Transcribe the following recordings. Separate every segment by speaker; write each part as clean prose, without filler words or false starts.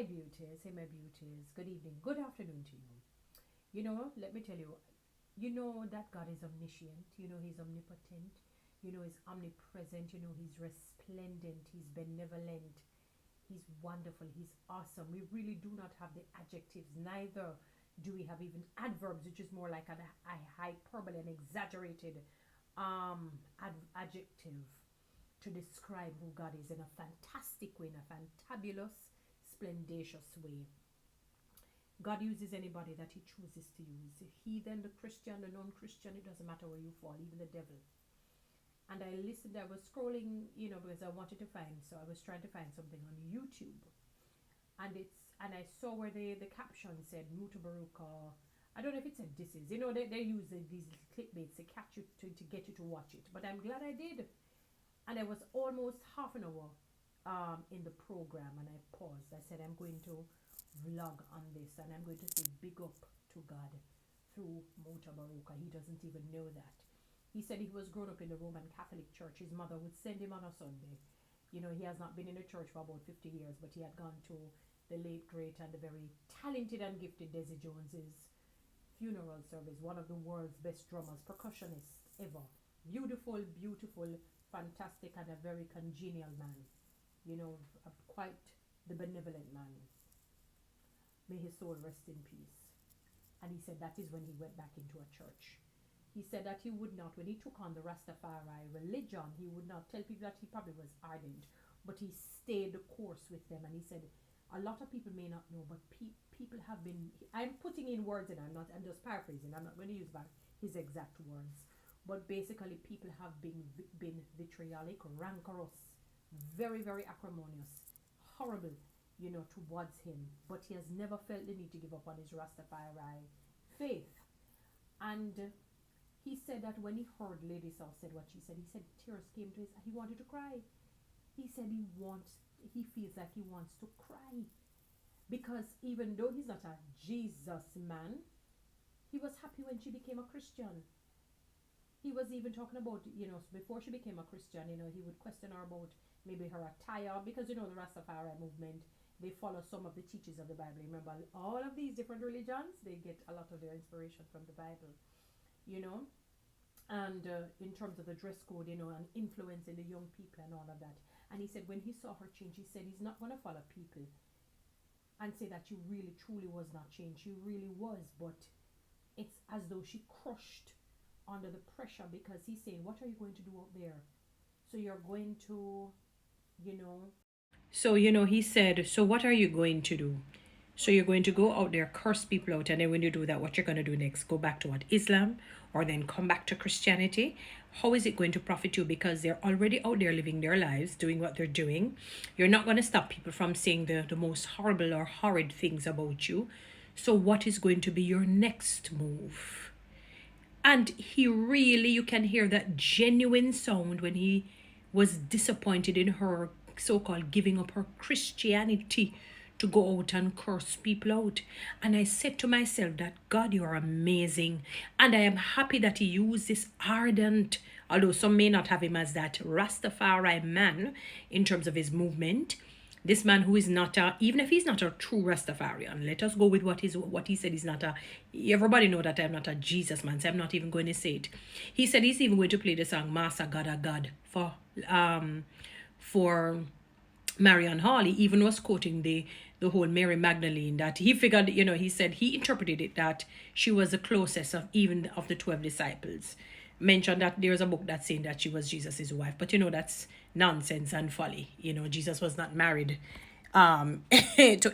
Speaker 1: Hey beauties, hey my beauties, good evening, good afternoon to you. Let me tell you, that God is omniscient, He's omnipotent, He's omnipresent, He's resplendent, He's benevolent, He's wonderful, He's awesome. We really do not have the adjectives, neither do we have even adverbs, which is more like a hyperbole, an exaggerated adjective to describe who God is in a fantastic way, in a fantabulous, splendacious way. God uses anybody that He chooses to use. The heathen, the Christian, the non-Christian, it doesn't matter where you fall, even the devil. And I listened, I was scrolling, because I wanted to find, so I was trying to find something on YouTube. And I saw where the caption said Mutabaruka. I don't know if it said this is. They use these clickbaits to catch you, to get you to watch it. But I'm glad I did. And I was almost half an hour in the program, and I paused. I said, I'm going to vlog on this, and I'm going to say big up to God through Mutabaruka. He doesn't even know that. He said he was grown up in the Roman Catholic Church. His mother would send him on a Sunday. He has not been in a church for about 50 years, but he had gone to the late, great, and the very talented and gifted Desi Jones's funeral service, one of the world's best drummers, percussionists ever. Beautiful, beautiful, fantastic, and a very congenial man. Quite the benevolent man. May his soul rest in peace. And he said that is when he went back into a church. He said that he would not, when he took on the Rastafari religion, he would not tell people that he probably was ardent, but he stayed the course with them. And he said, a lot of people may not know, but people have been, I'm putting in words, and I'm just paraphrasing, I'm not going to use back his exact words, but basically people have been vitriolic, rancorous, very, very acrimonious, horrible, towards him, but he has never felt the need to give up on his Rastafari faith. And he said that when he heard Lady Saw said what she said, he said tears came to his, he wanted to cry. He said he feels like he wants to cry, because even though he's not a Jesus man, he was happy when she became a Christian. He was even talking about, before she became a Christian, he would question her about maybe her attire, because the Rastafari movement, they follow some of the teachings of the Bible. Remember, all of these different religions, they get a lot of their inspiration from the Bible, and in terms of the dress code, and influencing the young people and all of that. And he said when he saw her change, he said he's not going to follow people and say that she really truly was not changed. She really was, but it's as though she crushed under the pressure, because he's saying, what are you going to do out there? So you're going to, So, he said, so what are you going to do? So you're going to go out there, curse people out, and then when you do that, what you're going to do next? Go back to what? Islam? Or then come back to Christianity? How is it going to profit you? Because they're already out there living their lives, doing what they're doing. You're not going to stop people from saying the most horrible or horrid things about you. So what is going to be your next move? And he really, you can hear that genuine sound when he was disappointed in her so-called giving up her Christianity to go out and curse people out. And I said to myself that, God, you are amazing. And I am happy that he used this ardent, although some may not have him as that Rastafari man in terms of his movement. This man who is not even if he's not a true Rastafarian, let us go with what he said. He's not everybody know that I'm not a Jesus man, so I'm not even going to say it. He said he's even going to play the song Master God a God for Marian Hall. He even was quoting the whole Mary Magdalene, that he figured, he said he interpreted it that she was the closest of the 12 disciples. Mentioned that there's a book that's saying that she was Jesus's wife, but that's nonsense and folly. Jesus was not married to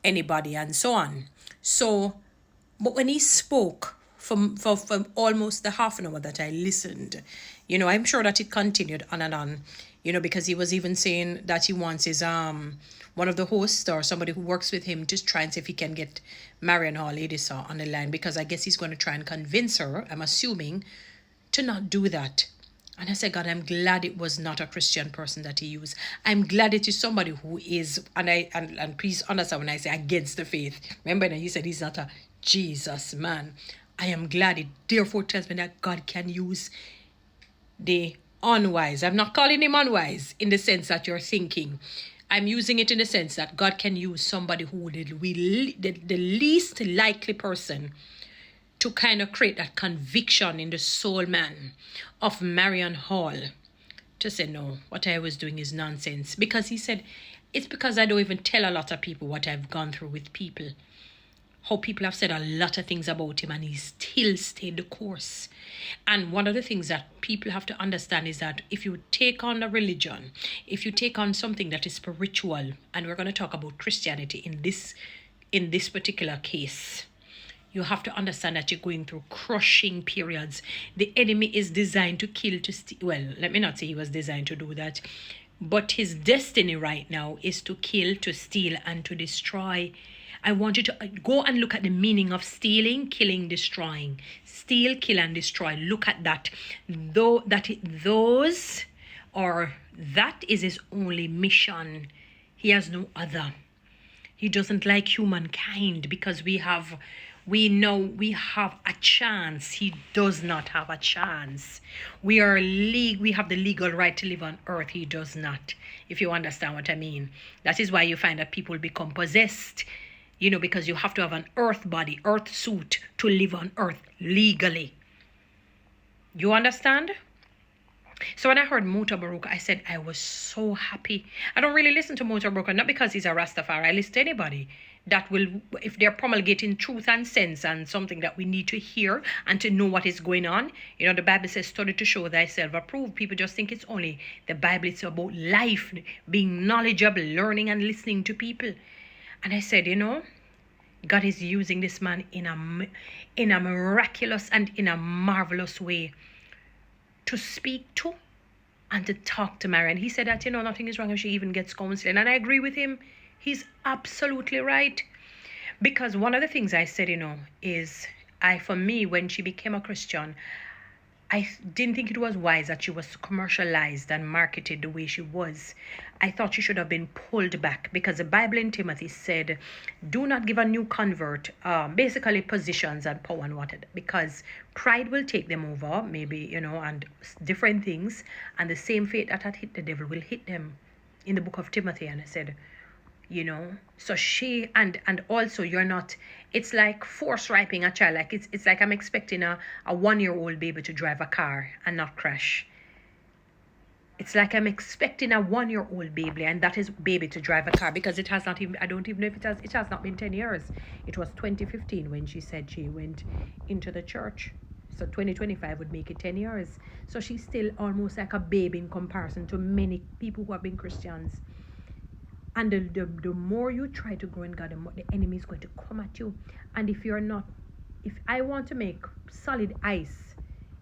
Speaker 1: anybody and so on. So, but when he spoke for almost the half an hour that I listened, I'm sure that it continued on and on, because he was even saying that he wants his one of the hosts or somebody who works with him to try and see if he can get Marian Hall Edisa on the line, because I guess he's going to try and convince her, I'm assuming, to not do that. And I said, God, I'm glad it was not a Christian person that he used. I'm glad it is somebody who is, and please understand when I say against the faith. Remember that he said he's not a Jesus man. I am glad it therefore tells me that God can use the unwise. I'm not calling him unwise in the sense that you're thinking. I'm using it in the sense that God can use somebody who would be the least likely person to kind of create that conviction in the soul man of Marion Hall to say, no, what I was doing is nonsense. Because he said, it's because I don't even tell a lot of people what I've gone through with people. How people have said a lot of things about him and he still stayed the course. And one of the things that people have to understand is that if you take on a religion, if you take on something that is spiritual, and we're going to talk about Christianity in this particular case, you have to understand that you're going through crushing periods. The enemy is designed to kill, to steal. Well, let me not say he was designed to do that. But his destiny right now is to kill, to steal, and to destroy. I want you to go and look at the meaning of stealing, killing, destroying. Steal, kill, and destroy. Look at that. That is his only mission. He has no other. He doesn't like humankind because we know we have a chance. He does not have a chance. We have the legal right to live on earth. He does not, if you understand what I mean. That is why you find that people become possessed, because you have to have an earth body, earth suit to live on earth legally. You understand? So when I heard Mutabaruka, I said I was so happy. I don't really listen to Mutabaruka, not because he's a Rastafari. I listen to anybody that will, if they're promulgating truth and sense and something that we need to hear and to know what is going on. The Bible says, study to show thyself approved. People just think it's only the Bible. It's about life, being knowledgeable, learning and listening to people. And I said, God is using this man in a miraculous and in a marvelous way to speak to and to talk to Mary. And he said that, nothing is wrong if she even gets counseling. And I agree with him. He's absolutely right. Because one of the things I said, is for me, when she became a Christian, I didn't think it was wise that she was commercialized and marketed the way she was. I thought she should have been pulled back because the Bible in Timothy said, do not give a new convert, basically positions and power and whatever, because pride will take them over, maybe, and different things. And the same fate that had hit the devil will hit them in the book of Timothy. And I said, so she, and also you're not, it's like force raping a child. Like it's like I'm expecting a 1-year-old baby to drive a car and not crash. It's like I'm expecting a 1-year-old baby, and that is baby to drive a car, because it has not even, I don't even know if it has not been 10 years. It was 2015 when she said she went into the church. So 2025 would make it 10 years. So she's still almost like a baby in comparison to many people who have been Christians. And the more you try to grow in God, the more the enemy is going to come at you. And if I want to make solid ice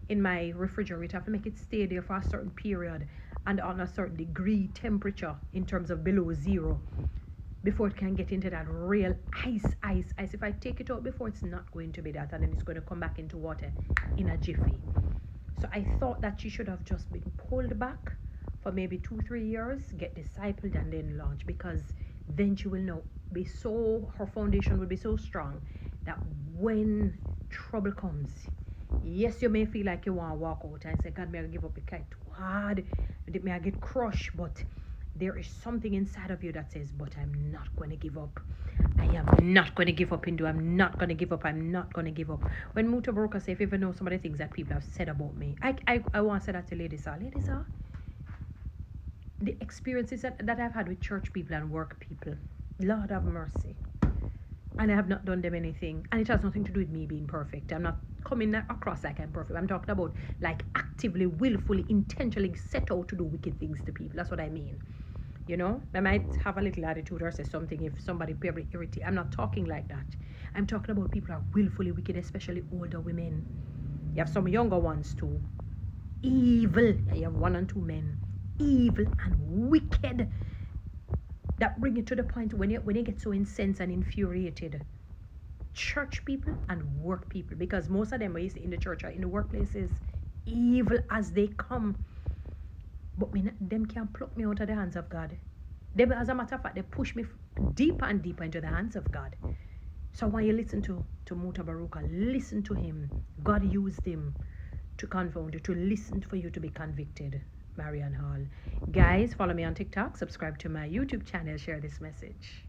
Speaker 1: in my refrigerator, I have to make it stay there for a certain period and on a certain degree temperature in terms of below zero before it can get into that real ice. If I take it out before, it's not going to be that, and then it's going to come back into water in a jiffy. So I thought that she should have just been pulled back for maybe 2-3 years, get discipled, and then launch, because then she will know, her foundation will be so strong that when trouble comes, yes, you may feel like you want to walk out and say, God, may I give up, it's too hard, may I get crushed, but there is something inside of you that says, but I'm not going to give up. I am not going to give up, Hindu. I'm not going to give up. I'm not going to give up. When Mutabaruka says, if you ever know some of the things that people have said about me, I want to say that to ladies are. The experiences that I've had with church people and work people, Lord have mercy. And I have not done them anything. And it has nothing to do with me being perfect. I'm not coming across like I'm perfect. I'm talking about like actively, willfully, intentionally set out to do wicked things to people. That's what I mean. I might have a little attitude or say something if somebody probably irritates. I'm not talking like that. I'm talking about people who are willfully wicked, especially older women. You have some younger ones too. Evil. You have 1 and 2 men. Evil and wicked, that bring it to the point when you get so incensed and infuriated. Church people and work people, because most of them are in the church or in the workplaces, evil as they come, but them can't pluck me out of the hands of God. Them, as a matter of fact, they push me deeper and deeper into the hands of God. So when you listen to Mutabaruka, listen to him. God used him to confound you, to listen for you to be convicted. Marion Hall. Guys, follow me on TikTok, subscribe to my YouTube channel, share this message.